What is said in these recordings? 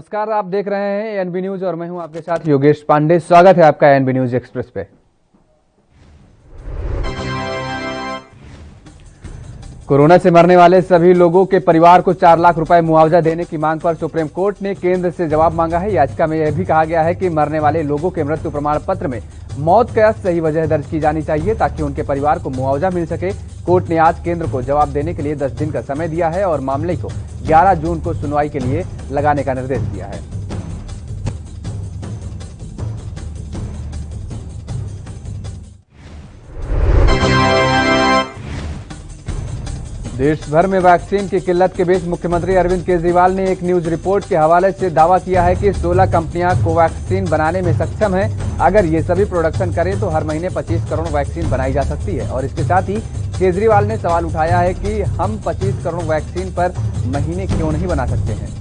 नमस्कार, आप देख रहे हैं एएनबी न्यूज और मैं हूं आपके साथ योगेश पांडे। स्वागत है आपका एएनबी न्यूज एक्सप्रेस पे। कोरोना से मरने वाले सभी लोगों के परिवार को 4 लाख रुपए मुआवजा देने की मांग पर सुप्रीम कोर्ट ने केंद्र से जवाब मांगा है। याचिका में यह भी कहा गया है कि मरने वाले लोगों के मृत्यु प्रमाण पत्र में मौत का सही वजह दर्ज की जानी चाहिए ताकि उनके परिवार को मुआवजा मिल सके। कोर्ट ने आज केंद्र को जवाब देने के लिए 10 दिन का समय दिया है और मामले को 11 जून को सुनवाई के लिए लगाने का निर्देश दिया है। देश भर में वैक्सीन की किल्लत के बीच मुख्यमंत्री अरविंद केजरीवाल ने एक न्यूज रिपोर्ट के हवाले से दावा किया है कि 16 कंपनियां कोवैक्सीन बनाने में सक्षम हैं। अगर ये सभी प्रोडक्शन करें तो हर महीने 25 करोड़ वैक्सीन बनाई जा सकती है। और इसके साथ ही केजरीवाल ने सवाल उठाया है कि हम 25 करोड़ वैक्सीन पर महीने क्यों नहीं बना सकते हैं।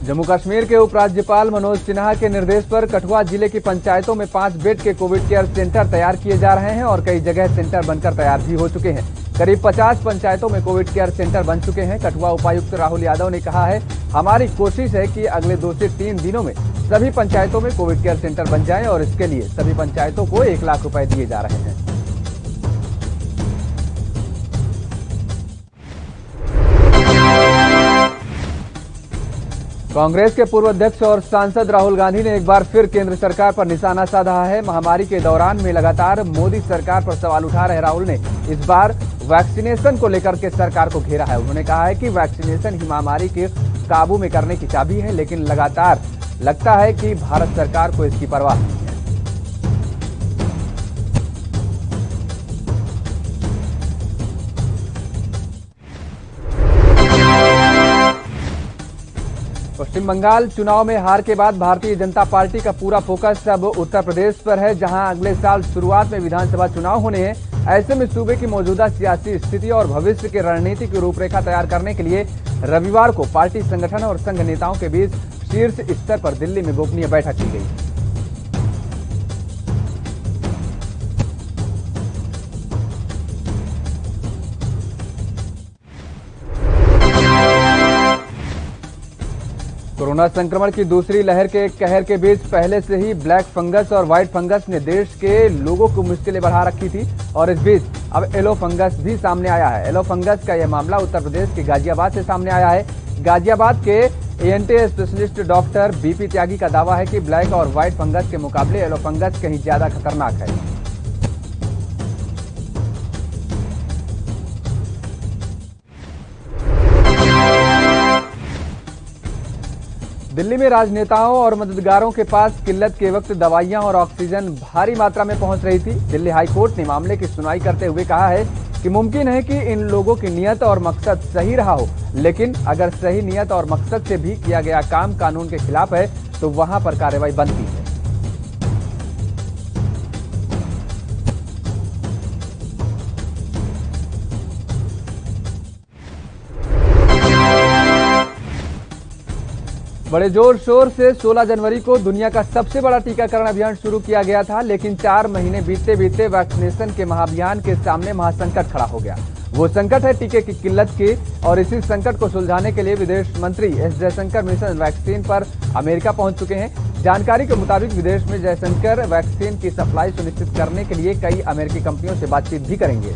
जम्मू कश्मीर के उपराज्यपाल मनोज सिन्हा के निर्देश पर कठुआ जिले की पंचायतों में 5 बेड के कोविड केयर सेंटर तैयार किए जा रहे हैं और कई जगह सेंटर बनकर तैयार भी हो चुके हैं। करीब 50 पंचायतों में कोविड केयर सेंटर बन चुके हैं। कठुआ उपायुक्त राहुल यादव ने कहा है, हमारी कोशिश है कि अगले 2 से 3 दिनों में सभी पंचायतों में कोविड केयर सेंटर बन जाए और इसके लिए सभी पंचायतों को 1 लाख रुपए दिए जा रहे हैं। कांग्रेस के पूर्व अध्यक्ष और सांसद राहुल गांधी ने एक बार फिर केंद्र सरकार पर निशाना साधा है। महामारी के दौरान में लगातार मोदी सरकार पर सवाल उठा रहे राहुल ने इस बार वैक्सीनेशन को लेकर के सरकार को घेरा है। उन्होंने कहा है कि वैक्सीनेशन ही महामारी के काबू में करने की चाबी है, लेकिन लगातार लगता है कि भारत सरकार को इसकी परवाह नहीं है। पश्चिम बंगाल चुनाव में हार के बाद भारतीय जनता पार्टी का पूरा फोकस अब उत्तर प्रदेश पर है, जहां अगले साल शुरुआत में विधानसभा चुनाव होने हैं। ऐसे में सूबे की मौजूदा सियासी स्थिति और भविष्य की रणनीति की रूपरेखा तैयार करने के लिए रविवार को पार्टी संगठन और संघ नेताओं के बीच शीर्ष स्तर पर दिल्ली में गोपनीय बैठक की गई। कोरोना संक्रमण की दूसरी लहर के कहर के बीच पहले से ही ब्लैक फंगस और व्हाइट फंगस ने देश के लोगों को मुश्किलें बढ़ा रखी थी और इस बीच अब येलो फंगस भी सामने आया है। येलो फंगस का यह मामला उत्तर प्रदेश के गाजियाबाद से सामने आया है। गाजियाबाद के एएनटी स्पेशलिस्ट डॉक्टर बीपी त्यागी का दावा है कि ब्लैक और व्हाइट फंगस के मुकाबले येलो फंगस कहीं ज्यादा खतरनाक है। दिल्ली में राजनेताओं और मददगारों के पास किल्लत के वक्त दवाइयां और ऑक्सीजन भारी मात्रा में पहुंच रही थी। दिल्ली हाई कोर्ट ने मामले की सुनवाई करते हुए कहा है कि मुमकिन है कि इन लोगों की नियत और मकसद सही रहा हो, लेकिन अगर सही नियत और मकसद से भी किया गया काम कानून के खिलाफ है तो वहां पर कार्रवाई बनती है। बड़े जोर शोर से 16 जनवरी को दुनिया का सबसे बड़ा टीकाकरण अभियान शुरू किया गया था, लेकिन 4 महीने बीतते बीतते वैक्सीनेशन के महाअभियान के सामने महासंकट खड़ा हो गया। वो संकट है टीके की किल्लत की और इसी संकट को सुलझाने के लिए विदेश मंत्री एस जयशंकर मिशन वैक्सीन पर अमेरिका पहुंच चुके हैं। जानकारी के मुताबिक विदेश में जयशंकर वैक्सीन की सप्लाई सुनिश्चित करने के लिए कई अमेरिकी कंपनियों से बातचीत भी करेंगे।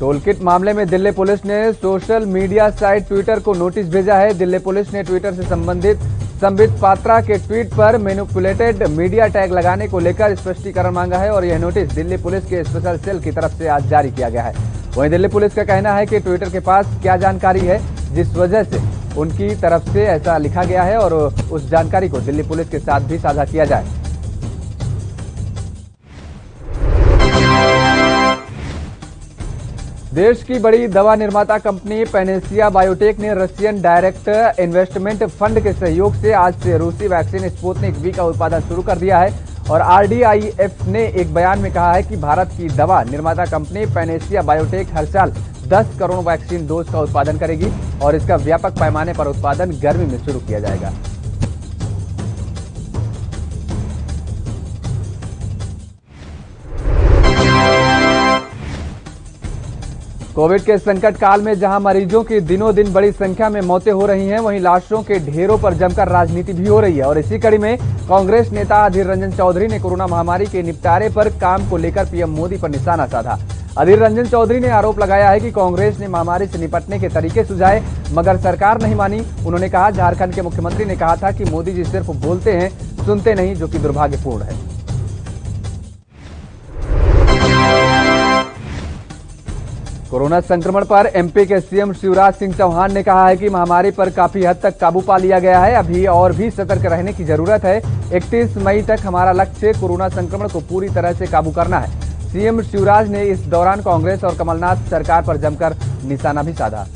टोलकिट मामले में दिल्ली पुलिस ने सोशल मीडिया साइट ट्विटर को नोटिस भेजा है। दिल्ली पुलिस ने ट्विटर से संबंधित संबित पात्रा के ट्वीट पर मैनिपुलेटेड मीडिया टैग लगाने को लेकर स्पष्टीकरण मांगा है और यह नोटिस दिल्ली पुलिस के स्पेशल सेल की तरफ से आज जारी किया गया है। वहीं दिल्ली पुलिस का कहना है कि ट्विटर के पास क्या जानकारी है जिस वजह से उनकी तरफ से ऐसा लिखा गया है और उस जानकारी को दिल्ली पुलिस के साथ भी साझा किया जाए। देश की बड़ी दवा निर्माता कंपनी पैनेसिया बायोटेक ने रशियन डायरेक्ट इन्वेस्टमेंट फंड के सहयोग से आज से रूसी वैक्सीन स्पुतनिक वी का उत्पादन शुरू कर दिया है। और RDIF ने एक बयान में कहा है कि भारत की दवा निर्माता कंपनी पैनेसिया बायोटेक हर साल 10 करोड़ वैक्सीन डोज का उत्पादन करेगी और इसका व्यापक पैमाने पर उत्पादन गर्मी में शुरू किया जाएगा। कोविड के संकट काल में जहां मरीजों की दिनों दिन बड़ी संख्या में मौतें हो रही हैं, वहीं लाशों के ढेरों पर जमकर राजनीति भी हो रही है। और इसी कड़ी में कांग्रेस नेता अधीर रंजन चौधरी ने कोरोना महामारी के निपटारे पर काम को लेकर पीएम मोदी पर निशाना साधा। अधीर रंजन चौधरी ने आरोप लगाया है कि कांग्रेस ने महामारी से निपटने के तरीके सुझाए मगर सरकार नहीं मानी। उन्होंने कहा, झारखंड के मुख्यमंत्री ने कहा था कि मोदी जी सिर्फ बोलते हैं, सुनते नहीं, जो कि दुर्भाग्यपूर्ण है। कोरोना संक्रमण पर एमपी के सीएम शिवराज सिंह चौहान ने कहा है कि महामारी पर काफी हद तक काबू पा लिया गया है, अभी और भी सतर्क रहने की जरूरत है। 31 मई तक हमारा लक्ष्य कोरोना संक्रमण को पूरी तरह से काबू करना है। सीएम शिवराज ने इस दौरान कांग्रेस और कमलनाथ सरकार पर जमकर निशाना भी साधा।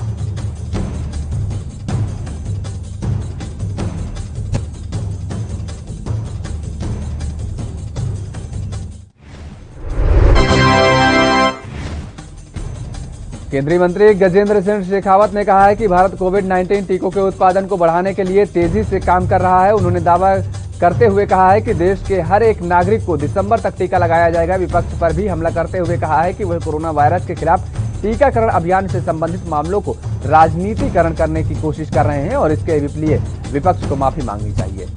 केंद्रीय मंत्री गजेंद्र सिंह शेखावत ने कहा है कि भारत कोविड-19 टीकों के उत्पादन को बढ़ाने के लिए तेजी से काम कर रहा है। उन्होंने दावा करते हुए कहा है कि देश के हर एक नागरिक को दिसंबर तक टीका लगाया जाएगा। विपक्ष पर भी हमला करते हुए कहा है कि वह कोरोना वायरस के खिलाफ टीकाकरण अभियान से संबंधित मामलों को राजनीतिकरण करने की कोशिश कर रहे हैं और इसके लिए विपक्ष को माफी मांगनी चाहिए।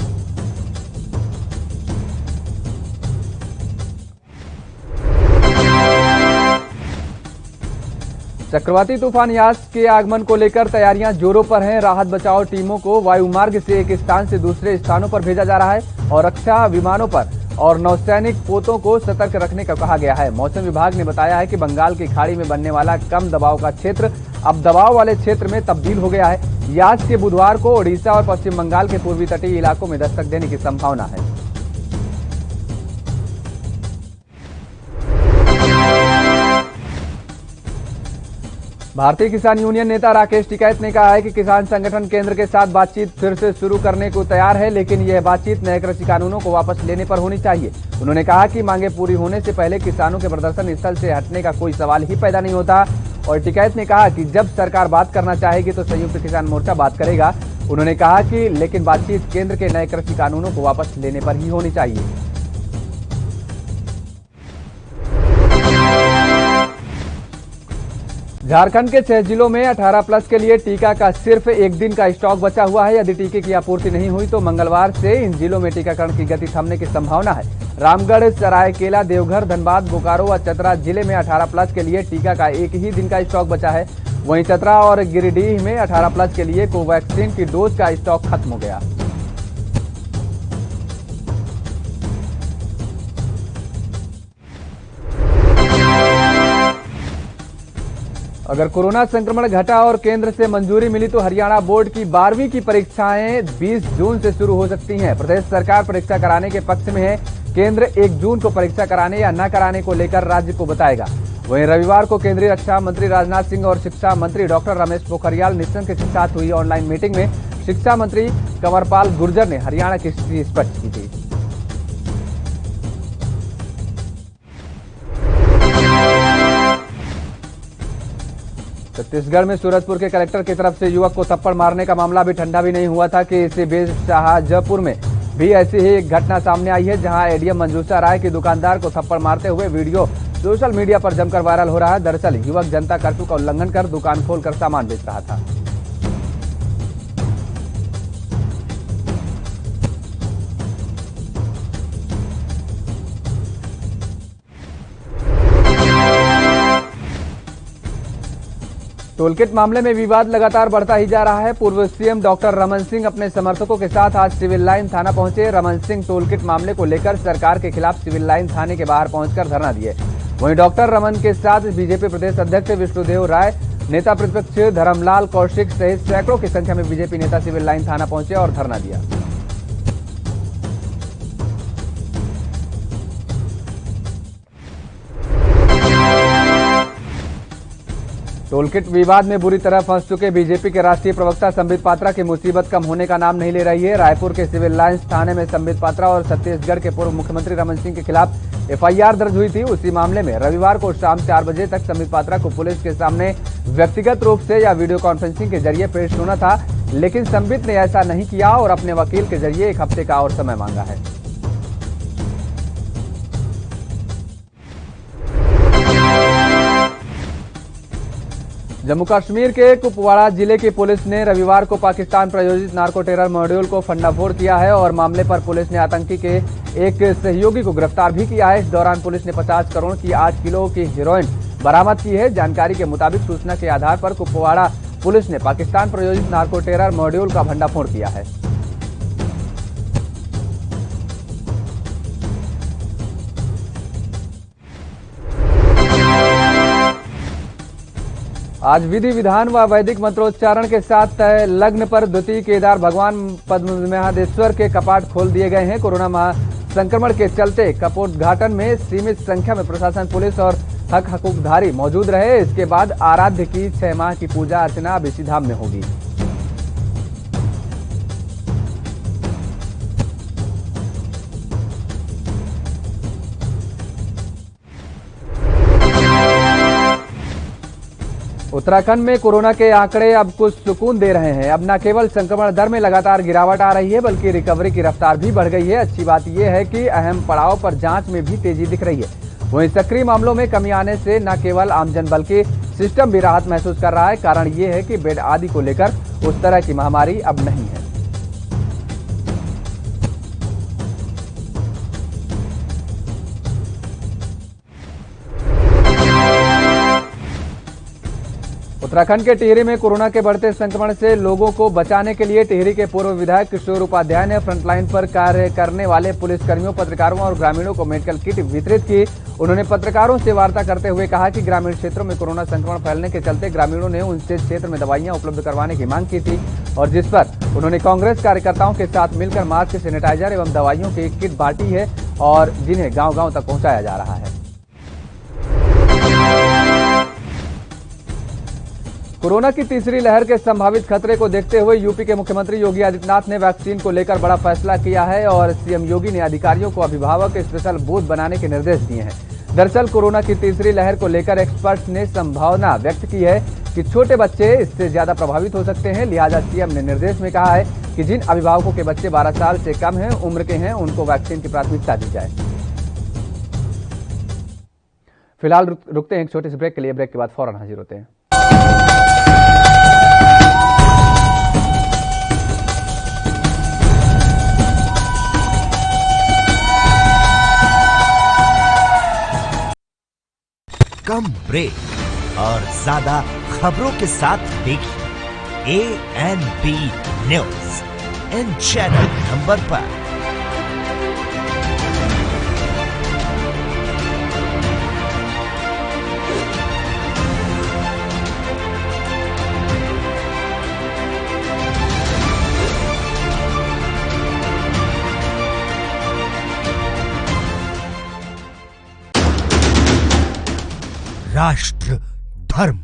चक्रवाती तूफान यास के आगमन को लेकर तैयारियां जोरों पर हैं। राहत बचाव टीमों को वायुमार्ग से एक स्थान से दूसरे स्थानों पर भेजा जा रहा है और रक्षा विमानों पर और नौसैनिक पोतों को सतर्क रखने का कहा गया है। मौसम विभाग ने बताया है कि बंगाल की खाड़ी में बनने वाला कम दबाव का क्षेत्र अब दबाव वाले क्षेत्र में तब्दील हो गया है। यास के बुधवार को ओडिशा और पश्चिम बंगाल के पूर्वी तटीय इलाकों में दस्तक देने की संभावना है। भारतीय किसान यूनियन नेता राकेश टिकैत ने कहा है कि किसान संगठन केंद्र के साथ बातचीत फिर से शुरू करने को तैयार है, लेकिन यह बातचीत नए कृषि कानूनों को वापस लेने पर होनी चाहिए। उन्होंने कहा कि मांगे पूरी होने से पहले किसानों के प्रदर्शन स्थल से हटने का कोई सवाल ही पैदा नहीं होता। और टिकैत ने कहा कि जब सरकार बात करना चाहेगी तो संयुक्त किसान मोर्चा बात करेगा। उन्होंने कहा कि लेकिन बातचीत केंद्र के नए कृषि कानूनों को वापस लेने पर ही होनी चाहिए। झारखंड के 6 जिलों में 18+ के लिए टीका का सिर्फ एक दिन का स्टॉक बचा हुआ है। यदि टीके की आपूर्ति नहीं हुई तो मंगलवार से इन जिलों में टीकाकरण की गति थमने की संभावना है। रामगढ़, सरायकेला, देवघर, धनबाद, बोकारो व चतरा जिले में 18+ के लिए टीका का एक ही दिन का स्टॉक बचा है। वहीं चतरा और गिरिडीह में 18+ के लिए कोवैक्सीन की डोज का स्टॉक खत्म हो गया। अगर कोरोना संक्रमण घटा और केंद्र से मंजूरी मिली तो हरियाणा बोर्ड की 12वीं की परीक्षाएं 20 जून से शुरू हो सकती हैं। प्रदेश सरकार परीक्षा कराने के पक्ष में है। केंद्र 1 जून को परीक्षा कराने या न कराने को लेकर राज्य को बताएगा। वहीं रविवार को केंद्रीय रक्षा मंत्री राजनाथ सिंह और शिक्षा मंत्री डॉक्टर रमेश पोखरियाल निशंक के साथ हुई ऑनलाइन मीटिंग में शिक्षा मंत्री कंवरपाल गुर्जर ने हरियाणा की स्थिति स्पष्ट की थी। छत्तीसगढ़ में सूरजपुर के कलेक्टर की तरफ से युवक को थप्पड़ मारने का मामला भी ठंडा भी नहीं हुआ था कि इसी बीच शाहजहांपुर में भी ऐसी ही एक घटना सामने आई है, जहां एडीएम मंजूषा राय की दुकानदार को थप्पड़ मारते हुए वीडियो सोशल मीडिया पर जमकर वायरल हो रहा है। दरअसल युवक जनता कर्फ्यू का उल्लंघन कर दुकान खोलकर सामान बेच रहा था। टोलकिट मामले में विवाद लगातार बढ़ता ही जा रहा है। पूर्व सीएम डॉक्टर रमन सिंह अपने समर्थकों के साथ आज सिविल लाइन थाना पहुंचे। रमन सिंह टोलकिट मामले को लेकर सरकार के खिलाफ सिविल लाइन थाने के बाहर पहुंचकर धरना दिए। वहीं डॉक्टर रमन के साथ बीजेपी प्रदेश अध्यक्ष विष्णुदेव राय, नेता प्रतिपक्ष धर्मलाल कौशिक सहित सैकड़ों की संख्या में बीजेपी नेता सिविल लाइन थाना पहुंचे और धरना दिया। टोलकिट विवाद में बुरी तरह फंस चुके बीजेपी के राष्ट्रीय प्रवक्ता संबित पात्रा की मुसीबत कम होने का नाम नहीं ले रही है। रायपुर के सिविल लाइंस थाने में संबित पात्रा और छत्तीसगढ़ के पूर्व मुख्यमंत्री रमन सिंह के खिलाफ एफआईआर दर्ज हुई थी। उसी मामले में रविवार को शाम 4 बजे तक संबित पात्रा को पुलिस के सामने व्यक्तिगत रूप से या वीडियो कॉन्फ्रेंसिंग के जरिए पेश होना था, लेकिन संबित ने ऐसा नहीं किया और अपने वकील के जरिए 1 हफ्ते का और समय मांगा है। जम्मू कश्मीर के कुपवाड़ा जिले की पुलिस ने रविवार को पाकिस्तान प्रायोजित नार्को टेरर मॉड्यूल को फंडाफोड़ किया है और मामले पर पुलिस ने आतंकी के एक सहयोगी को गिरफ्तार भी किया है। इस दौरान पुलिस ने 50 करोड़ की 8 किलो की हेरोइन बरामद की है। जानकारी के मुताबिक सूचना के आधार पर कुपवाड़ा पुलिस ने पाकिस्तान प्रायोजित नार्को टेरर मॉड्यूल का भंडाफोड़ किया है। आज विधि विधान व वैदिक मंत्रोच्चारण के साथ लग्न पर द्वितीय केदार भगवान पद्मनाभेश्वर के कपाट खोल दिए गए हैं। कोरोना संक्रमण के चलते कपोद्घाटन में सीमित संख्या में प्रशासन, पुलिस और हकधारी मौजूद रहे। इसके बाद आराध्य की 6 माह की पूजा अर्चना अब इसी धाम में होगी। उत्तराखंड में कोरोना के आंकड़े अब कुछ सुकून दे रहे हैं। अब न केवल संक्रमण दर में लगातार गिरावट आ रही है, बल्कि रिकवरी की रफ्तार भी बढ़ गई है। अच्छी बात यह है कि अहम पड़ाव पर जांच में भी तेजी दिख रही है। वहीं सक्रिय मामलों में कमी आने से न केवल आमजन बल्कि सिस्टम भी राहत महसूस कर रहा है। कारण ये है कि बेड आदि को लेकर उस तरह की महामारी अब नहीं है। उत्तराखंड के टिहरी में कोरोना के बढ़ते संक्रमण से लोगों को बचाने के लिए टिहरी के पूर्व विधायक किशोर उपाध्याय ने फ्रंटलाइन पर कार्य करने वाले पुलिसकर्मियों, पत्रकारों और ग्रामीणों को मेडिकल किट वितरित की। उन्होंने पत्रकारों से वार्ता करते हुए कहा कि ग्रामीण क्षेत्रों में कोरोना संक्रमण फैलने के चलते ग्रामीणों ने उनसे क्षेत्र में दवाइयां उपलब्ध करवाने की मांग की थी और जिस पर उन्होंने कांग्रेस कार्यकर्ताओं के साथ मिलकर मास्क, सैनिटाइजर एवं दवाइयों की किट बांटी है और जिन्हें गाँव-गाँव तक पहुंचाया जा रहा है। कोरोना की तीसरी लहर के संभावित खतरे को देखते हुए यूपी के मुख्यमंत्री योगी आदित्यनाथ ने वैक्सीन को लेकर बड़ा फैसला किया है और सीएम योगी ने अधिकारियों को अभिभावक स्पेशल बूथ बनाने के निर्देश दिए हैं। दरअसल कोरोना की तीसरी लहर को लेकर एक्सपर्ट्स ने संभावना व्यक्त की है कि छोटे बच्चे इससे ज्यादा प्रभावित हो सकते हैं। लिहाजा सीएम ने निर्देश में कहा है कि जिन अभिभावकों के बच्चे 12 साल से कम है उम्र के हैं, उनको वैक्सीन की प्राथमिकता दी जाए। फिलहाल रुकते हैं एक छोटे से ब्रेक के लिए। ब्रेक के बाद फौरन हाजिर होते हैं। कम ब्रेक और ज्यादा खबरों के साथ देखिए ANB news in channel number पर। राष्ट्र धर्म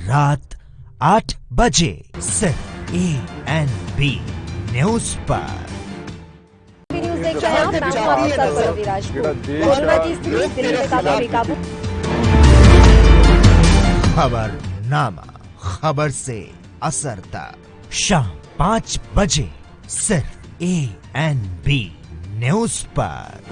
रात 8 बजे सिर्फ ANB न्यूज पर। न्यूज देख रहे हैं आप, मैं हूं आपके साथ परवीन राजपूत। कोरोना की स्थिति दिल्ली में काफी बेकाबू। खबरनामा, खबर से असर तक शाम 5 बजे सिर्फ ANB न्यूज पर।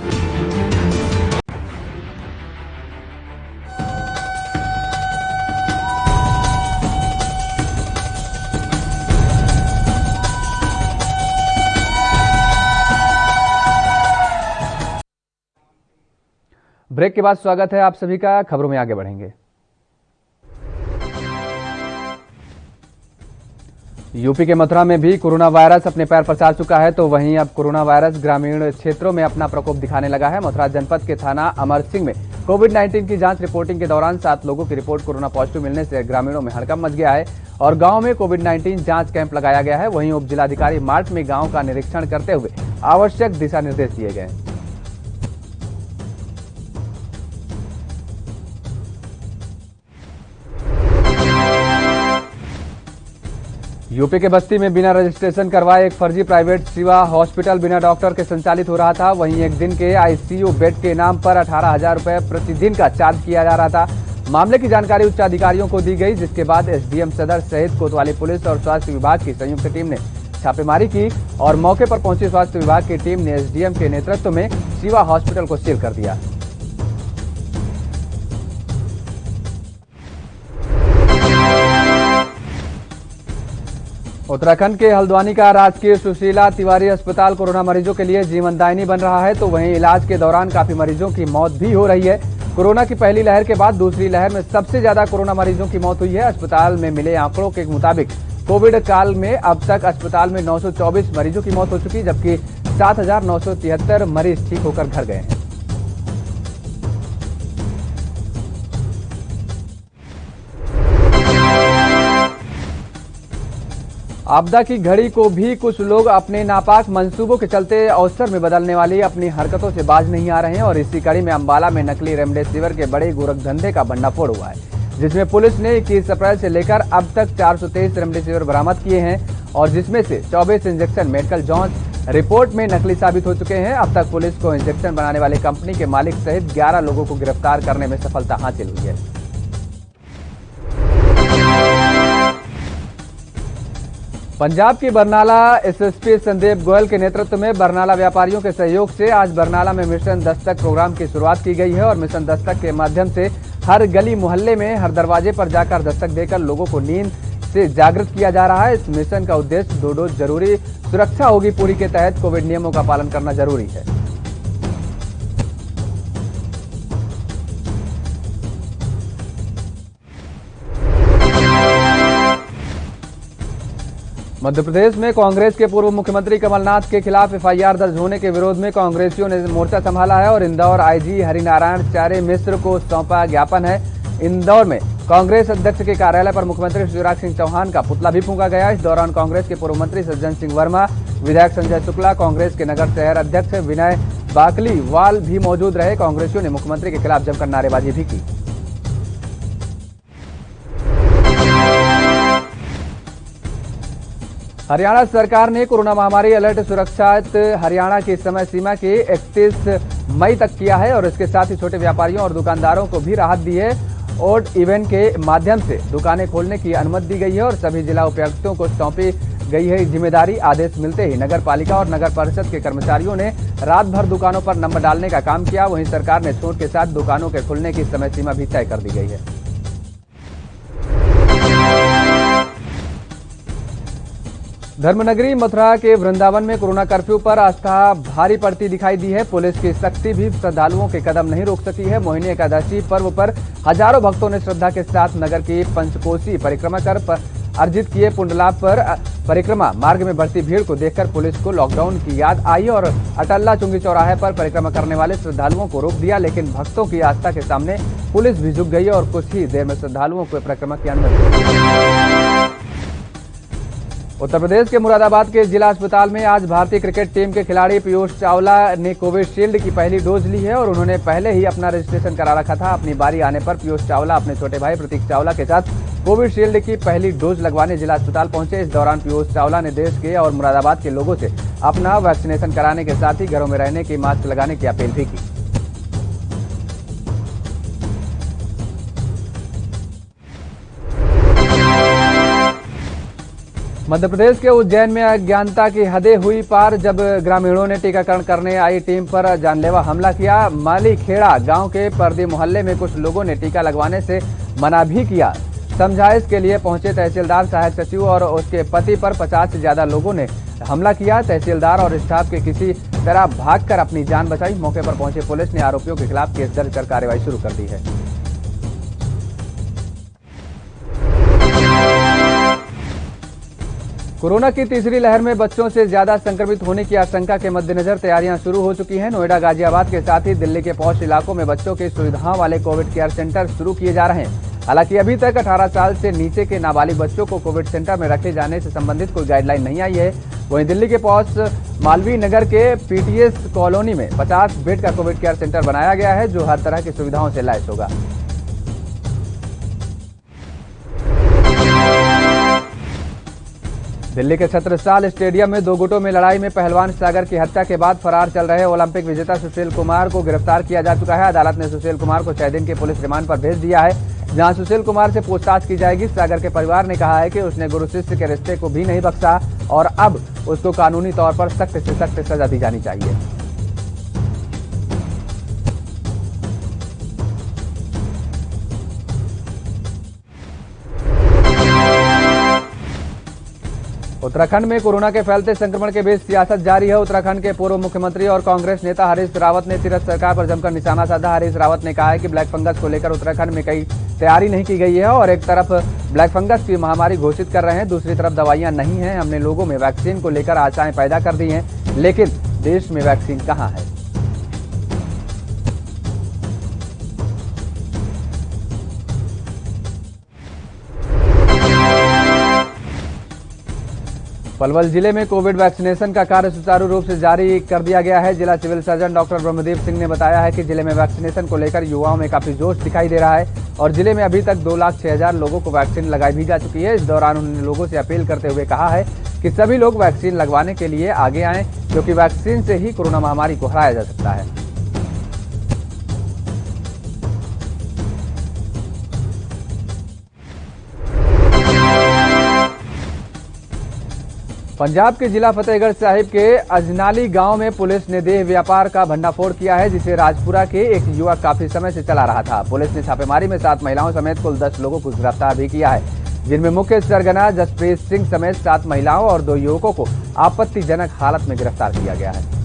ब्रेक के बाद स्वागत है आप सभी का। खबरों में आगे बढ़ेंगे। यूपी के मथुरा में भी कोरोना वायरस अपने पैर पसार चुका है, तो वहीं अब कोरोना वायरस ग्रामीण क्षेत्रों में अपना प्रकोप दिखाने लगा है। मथुरा जनपद के थाना अमर सिंह में कोविड-19 की जांच रिपोर्टिंग के दौरान 7 लोगों की रिपोर्ट कोरोना पॉजिटिव मिलने से ग्रामीणों में हड़कंप मच गया है और गांव में कोविड-19 जांच कैंप लगाया गया है। वहीं उप जिलाधिकारी मार्च में गांव का निरीक्षण करते हुए आवश्यक दिशा निर्देश दिए गए। यूपी के बस्ती में बिना रजिस्ट्रेशन करवाए एक फर्जी प्राइवेट सिवा हॉस्पिटल बिना डॉक्टर के संचालित हो रहा था। वहीं एक दिन के आईसीयू बेड के नाम पर 18,000 रुपए प्रतिदिन का चार्ज किया जा रहा था। मामले की जानकारी उच्च अधिकारियों को दी गई, जिसके बाद एसडीएम सदर सहित कोतवाली पुलिस और स्वास्थ्य विभाग की संयुक्त टीम ने छापेमारी की और मौके पर पहुंची स्वास्थ्य विभाग की टीम ने एसडीएम के नेतृत्व में सिवा हॉस्पिटल को सील कर दिया। उत्तराखंड के हल्द्वानी का राजकीय सुशीला तिवारी अस्पताल कोरोना मरीजों के लिए जीवनदायिनी बन रहा है, तो वहीं इलाज के दौरान काफी मरीजों की मौत भी हो रही है। कोरोना की पहली लहर के बाद दूसरी लहर में सबसे ज्यादा कोरोना मरीजों की मौत हुई है। अस्पताल में मिले आंकड़ों के मुताबिक कोविड काल में अब तक अस्पताल में 924 मरीजों की मौत हो चुकी, जबकि 7,973 मरीज ठीक होकर घर गए हैं। आपदा की घड़ी को भी कुछ लोग अपने नापाक मंसूबों के चलते अवसर में बदलने वाली अपनी हरकतों से बाज नहीं आ रहे हैं और इसी कड़ी में अंबाला में नकली रेमडेसिविर के बड़े गोरखधंधे का भंडाफोड़ हुआ है, जिसमें पुलिस ने 21 अप्रैल से लेकर अब तक 423 रेमडेसिविर बरामद किए हैं और जिसमें से 24 इंजेक्शन मेडिकल जांच रिपोर्ट में नकली साबित हो चुके हैं। अब तक पुलिस को इंजेक्शन बनाने वाली कंपनी के मालिक सहित 11 लोगों को गिरफ्तार करने में सफलता हासिल हुई है। पंजाब की बरनाला एसएसपी संदीप गोयल के नेतृत्व में बरनाला व्यापारियों के सहयोग से आज बरनाला में मिशन दस्तक प्रोग्राम की शुरुआत की गई है और मिशन दस्तक के माध्यम से हर गली मोहल्ले में हर दरवाजे पर जाकर दस्तक देकर लोगों को नींद से जागृत किया जा रहा है। इस मिशन का उद्देश्य 2 डोज जरूरी, सुरक्षा होगी पूरी के तहत कोविड नियमों का पालन करना जरूरी है। मध्य प्रदेश में कांग्रेस के पूर्व मुख्यमंत्री कमलनाथ के खिलाफ एफआईआर दर्ज होने के विरोध में कांग्रेसियों ने मोर्चा संभाला है और इंदौर आईजी हरिनारायण चारे मिश्र को सौंपा ज्ञापन है। इंदौर में कांग्रेस अध्यक्ष के कार्यालय पर मुख्यमंत्री शिवराज सिंह चौहान का पुतला भी फूंका गया। इस दौरान कांग्रेस के पूर्व मंत्री सज्जन सिंह वर्मा, विधायक संजय शुक्ला, कांग्रेस के नगर शहर अध्यक्ष विनय बाकलीवाल भी मौजूद रहे। कांग्रेसियों ने मुख्यमंत्री के खिलाफ जमकर नारेबाजी भी की। हरियाणा सरकार ने कोरोना महामारी अलर्ट सुरक्षित हरियाणा की समय सीमा की 31 मई तक किया है और इसके साथ ही छोटे व्यापारियों और दुकानदारों को भी राहत दी है। ओड इवेंट के माध्यम से दुकानें खोलने की अनुमति दी गई है और सभी जिला उपायुक्तों को सौंपी गई है जिम्मेदारी। आदेश मिलते ही नगर पालिका और नगर परिषद के कर्मचारियों ने रात भर दुकानों पर नंबर डालने का काम किया। वहीं सरकार ने छूट के साथ दुकानों के खुलने की समय सीमा भी तय कर दी गई है। धर्मनगरी मथुरा के वृंदावन में कोरोना कर्फ्यू पर आस्था भारी पड़ती दिखाई दी है। पुलिस की सख्ती भी श्रद्धालुओं के कदम नहीं रोक सकी है। मोहिनी एकादशी पर्व पर हजारों भक्तों ने श्रद्धा के साथ नगर की पंचकोसी परिक्रमा कर अर्जित किए पुण्य लाभ पर परिक्रमा मार्ग में बढ़ती भीड़ को देखकर पुलिस को लॉकडाउन की याद आई और अटल्ला चुंगी चौराहे पर परिक्रमा करने वाले श्रद्धालुओं को रोक दिया, लेकिन भक्तों की आस्था के सामने पुलिस भी झुक गई और कुछ ही देर में श्रद्धालुओं को परिक्रमा की अनुमति। उत्तर प्रदेश के मुरादाबाद के जिला अस्पताल में आज भारतीय क्रिकेट टीम के खिलाड़ी पीयूष चावला ने कोविशील्ड की पहली डोज ली है और उन्होंने पहले ही अपना रजिस्ट्रेशन करा रखा था। अपनी बारी आने पर पीयूष चावला अपने छोटे भाई प्रतीक चावला के साथ कोविशील्ड की पहली डोज लगवाने जिला अस्पताल पहुंचे। इस दौरान पीयूष चावला ने देश के और मुरादाबाद के लोगों से अपना वैक्सीनेशन कराने के साथ ही घरों में रहने की, मास्क लगाने की अपील भी की। मध्य प्रदेश के उज्जैन में अज्ञानता की हदें हुई पार जब ग्रामीणों ने टीकाकरण करने आई टीम पर जानलेवा हमला किया। माली खेड़ा गांव के पर्दी मोहल्ले में कुछ लोगों ने टीका लगवाने से मना भी किया। समझाइश के लिए पहुंचे तहसीलदार, सहायक सचिव और उसके पति पर 50 से ज्यादा लोगों ने हमला किया। तहसीलदार और स्टाफ के किसी तरह भागकर अपनी जान बचाई। मौके पर पहुंचे पुलिस ने आरोपियों के खिलाफ केस दर्ज कर कार्रवाई शुरू कर दी है। कोरोना की तीसरी लहर में बच्चों से ज्यादा संक्रमित होने की आशंका के मद्देनजर तैयारियां शुरू हो चुकी हैं। नोएडा, गाजियाबाद के साथ ही दिल्ली के पॉश इलाकों में बच्चों की सुविधाओं वाले कोविड केयर सेंटर शुरू किए जा रहे हैं। हालांकि अभी तक 18 साल से नीचे के नाबालिग बच्चों को कोविड सेंटर में रखे जाने से संबंधित कोई गाइडलाइन नहीं आई है। वहीं दिल्ली के पॉश मालवीय नगर के पीटीएस कॉलोनी में 50 बेड का कोविड केयर सेंटर बनाया गया है, जो हर तरह की सुविधाओं से लैस होगा। दिल्ली के छत्रसाल स्टेडियम में 2 गुटों में लड़ाई में पहलवान सागर की हत्या के बाद फरार चल रहे ओलंपिक विजेता सुशील कुमार को गिरफ्तार किया जा चुका है। अदालत ने सुशील कुमार को 6 दिन के पुलिस रिमांड पर भेज दिया है, जहां सुशील कुमार से पूछताछ की जाएगी। सागर के परिवार ने कहा है कि उसने गुरु शिष्य के रिश्ते को भी नहीं बख्शा और अब उसको कानूनी तौर पर सख्त से सख्त सजा दी जानी चाहिए। उत्तराखंड में कोरोना के फैलते संक्रमण के बीच सियासत जारी है। उत्तराखंड के पूर्व मुख्यमंत्री और कांग्रेस नेता हरीश रावत ने तीरथ सरकार पर जमकर निशाना साधा। हरीश रावत ने कहा है कि ब्लैक फंगस को लेकर उत्तराखंड में कई तैयारी नहीं की गई है और एक तरफ ब्लैक फंगस की महामारी घोषित कर रहे हैं, दूसरी तरफ दवाइयां नहीं हैं। हमने लोगों में वैक्सीन को लेकर आशाएं पैदा कर दी हैं, लेकिन देश में वैक्सीन कहां है। पलवल जिले में कोविड वैक्सीनेशन का कार्य सुचारू रूप से जारी कर दिया गया है। जिला civil surgeon doctor Brahmdeep Singh ने बताया है कि जिले में वैक्सीनेशन को लेकर युवाओं में काफी जोश दिखाई दे रहा है और जिले में अभी तक 2,06,000 लोगों को वैक्सीन लगाई भी जा चुकी है। इस दौरान उन्होंने लोगों से अपील करते हुए कहा है कि सभी लोग वैक्सीन लगवाने के लिए आगे आएं, क्योंकि वैक्सीन से ही कोरोना महामारी को हराया जा सकता है। पंजाब के जिला फतेहगढ़ साहिब के अजनाली गांव में पुलिस ने देह व्यापार का भंडाफोड़ किया है, जिसे राजपुरा के एक युवक काफी समय से चला रहा था। पुलिस ने छापेमारी में 7 महिलाओं समेत कुल 10 लोगों को गिरफ्तार भी किया है, जिनमें मुख्य सरगना जसप्रीत सिंह समेत 7 महिलाओं और 2 युवकों को आपत्तिजनक हालत में गिरफ्तार किया गया है।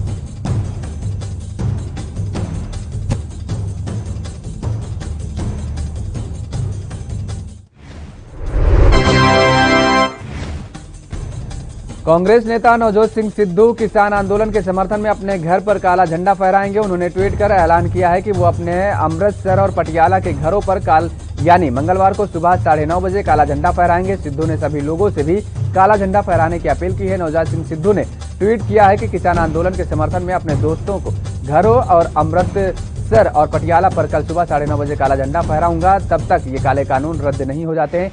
कांग्रेस नेता नवजोत सिंह सिद्धू किसान आंदोलन के समर्थन में अपने घर पर काला झंडा फहराएंगे। उन्होंने ट्वीट कर ऐलान किया है कि वो अपने अमृतसर और पटियाला के घरों पर यानी मंगलवार को सुबह 9:30 बजे काला झंडा फहराएंगे। सिद्धू ने सभी लोगों से भी काला झंडा फहराने की अपील की है। नवजोत सिंह सिद्धू ने ट्वीट किया है कि किसान आंदोलन के समर्थन में अपने दोस्तों को घरों और अमृतसर और पटियाला पर कल सुबह 9:30 बजे काला झंडा फहराऊंगा, तब तक ये काले कानून रद्द नहीं हो जाते हैं।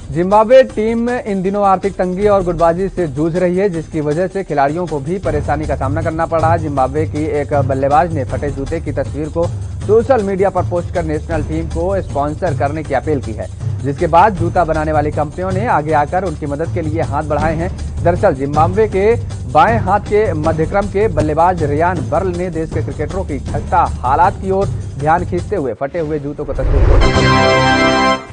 जिम्बाब्वे टीम इन दिनों आर्थिक तंगी और गुटबाजी से जूझ रही है, जिसकी वजह से खिलाड़ियों को भी परेशानी का सामना करना पड़ रहा है। जिम्बाब्वे की एक बल्लेबाज ने फटे जूते की तस्वीर को सोशल मीडिया पर पोस्ट कर नेशनल टीम को स्पॉन्सर करने की अपील की है, जिसके बाद जूता बनाने वाली कंपनियों ने आगे आकर उनकी मदद के लिए हाथ बढ़ाए हैं। दरअसल जिम्बाब्वे के बाएं हाथ के मध्यक्रम के बल्लेबाज रियान बर्ल ने देश के क्रिकेटरों की खस्ता हालात की ओर ध्यान खींचते हुए फटे हुए जूतों को तस्वीर।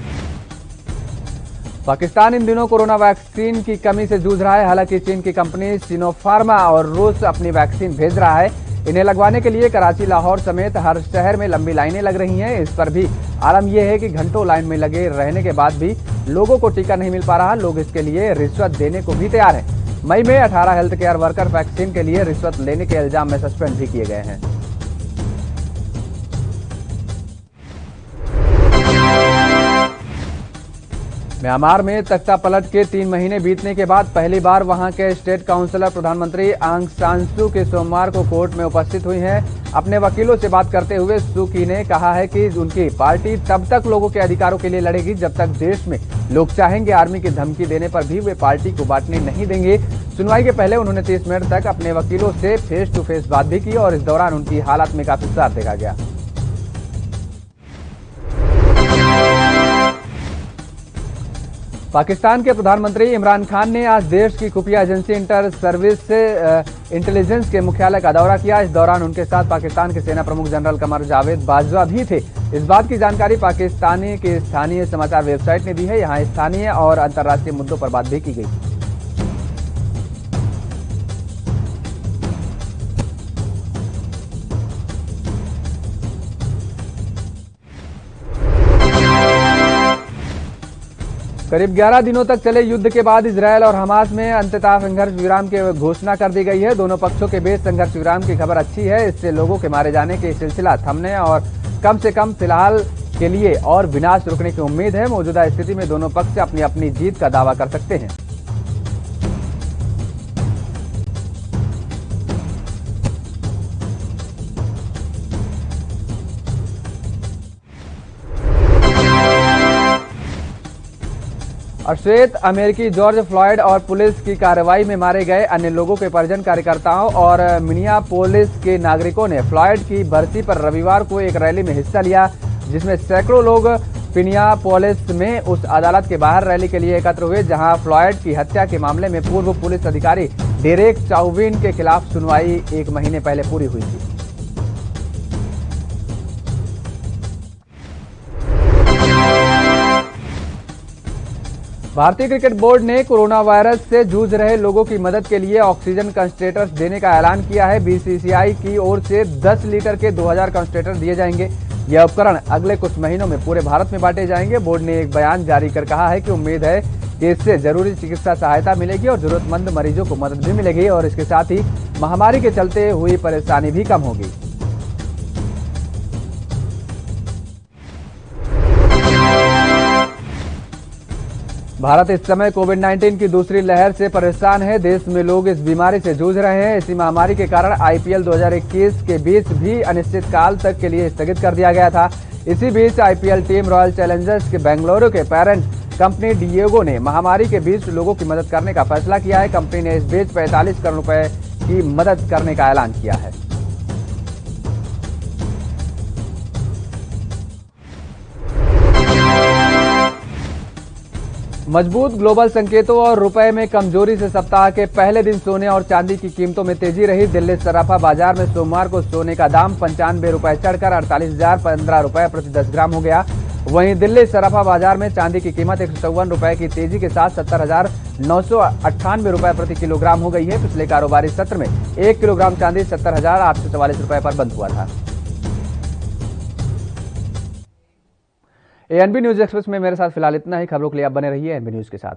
पाकिस्तान इन दिनों कोरोना वैक्सीन की कमी से जूझ रहा है। हालांकि चीन की कंपनी सिनोफार्मा और रूस अपनी वैक्सीन भेज रहा है। इन्हें लगवाने के लिए कराची, लाहौर समेत हर शहर में लंबी लाइनें लग रही हैं। इस पर भी आलम यह है कि घंटों लाइन में लगे रहने के बाद भी लोगों को टीका नहीं मिल पा रहा। लोग इसके लिए रिश्वत देने को भी तैयार हैं। मई में 18 हेल्थ केयर वर्कर वैक्सीन के लिए रिश्वत लेने के इल्जाम में सस्पेंड भी किए गए हैं। म्यांमार में तख्ता पलट के 3 महीने बीतने के बाद पहली बार वहां के स्टेट काउंसिलर प्रधानमंत्री आंग सान सू के सोमवार को कोर्ट में उपस्थित हुई हैं। अपने वकीलों से बात करते हुए सू की ने कहा है कि उनकी पार्टी तब तक लोगों के अधिकारों के लिए लड़ेगी जब तक देश में लोग चाहेंगे। आर्मी की धमकी देने पर भी वे पार्टी को बांटने नहीं देंगे। सुनवाई के पहले उन्होंने 30 मिनट तक अपने वकीलों से फेस टू फेस बात भी की और इस दौरान उनकी हालत में काफी सुधार देखा गया। पाकिस्तान के प्रधानमंत्री इमरान खान ने आज देश की खुफिया एजेंसी इंटर सर्विस इंटेलिजेंस के मुख्यालय का दौरा किया। इस दौरान उनके साथ पाकिस्तान के सेना प्रमुख जनरल कमर जावेद बाजवा भी थे। इस बात की जानकारी पाकिस्तानी की स्थानीय समाचार वेबसाइट ने दी है। यहां स्थानीय और अंतर्राष्ट्रीय मुद्दों पर बात भी की गई। करीब 11 दिनों तक चले युद्ध के बाद इजरायल और हमास में अंततः संघर्ष विराम की घोषणा कर दी गई है। दोनों पक्षों के बीच संघर्ष विराम की खबर अच्छी है। इससे लोगों के मारे जाने के सिलसिला थमने और कम से कम फिलहाल के लिए और विनाश रुकने की उम्मीद है। मौजूदा स्थिति में दोनों पक्ष अपनी अपनी जीत का दावा कर सकते हैं। और श्वेत अमेरिकी जॉर्ज फ्लॉयड और पुलिस की कार्रवाई में मारे गए अन्य लोगों के परिजन, कार्यकर्ताओं और मिनियापोलिस के नागरिकों ने फ्लॉयड की बरसी पर रविवार को एक रैली में हिस्सा लिया, जिसमें सैकड़ों लोग मिनियापोलिस में उस अदालत के बाहर रैली के लिए एकत्र हुए जहां फ्लॉयड की हत्या के मामले में पूर्व पुलिस अधिकारी डेरेक चाउविन के खिलाफ सुनवाई 1 महीने पहले पूरी हुई थी। भारतीय क्रिकेट बोर्ड ने कोरोना वायरस से जूझ रहे लोगों की मदद के लिए ऑक्सीजन कंसंट्रेटर्स देने का ऐलान किया है। बीसीसीआई की ओर से 10 लीटर के 2000 कंसंट्रेटर दिए जाएंगे। यह उपकरण अगले कुछ महीनों में पूरे भारत में बांटे जाएंगे। बोर्ड ने एक बयान जारी कर कहा है कि उम्मीद है कि इससे जरूरी चिकित्सा सहायता मिलेगी और जरूरतमंद मरीजों को मदद भी मिलेगी और इसके साथ ही महामारी के चलते हुई परेशानी भी कम होगी। भारत इस समय कोविड-19 की दूसरी लहर से परेशान है। देश में लोग इस बीमारी से जूझ रहे हैं। इसी महामारी के कारण आईपीएल 2021 के बीच भी अनिश्चित काल तक के लिए स्थगित कर दिया गया था। इसी बीच आईपीएल टीम रॉयल चैलेंजर्स के बेंगलुरु के पेरेंट कंपनी डिएगो ने महामारी के बीच लोगों की मदद करने का फैसला किया है। कंपनी ने इस बीच 45 करोड़ रुपए की मदद करने का ऐलान किया है। मजबूत ग्लोबल संकेतों और रुपए में कमजोरी से सप्ताह के पहले दिन सोने और चांदी की कीमतों में तेजी रही। दिल्ली सराफा बाजार में सोमवार को सोने का दाम 95 रुपए चढ़कर 48,015 रुपए प्रति 10 ग्राम हो गया। वहीं दिल्ली सराफा बाजार में चांदी की कीमत 154 रुपए की तेजी के साथ 70,998 रुपए प्रति किलोग्राम हो गई है। पिछले कारोबारी सत्र में 1 किलोग्राम चांदी 70,844 रुपए पर बंद हुआ था। एएनबी न्यूज एक्सप्रेस में मेरे साथ फिलहाल इतना ही। खबरों के लिए आप बने रहिए एएनबी न्यूज के साथ।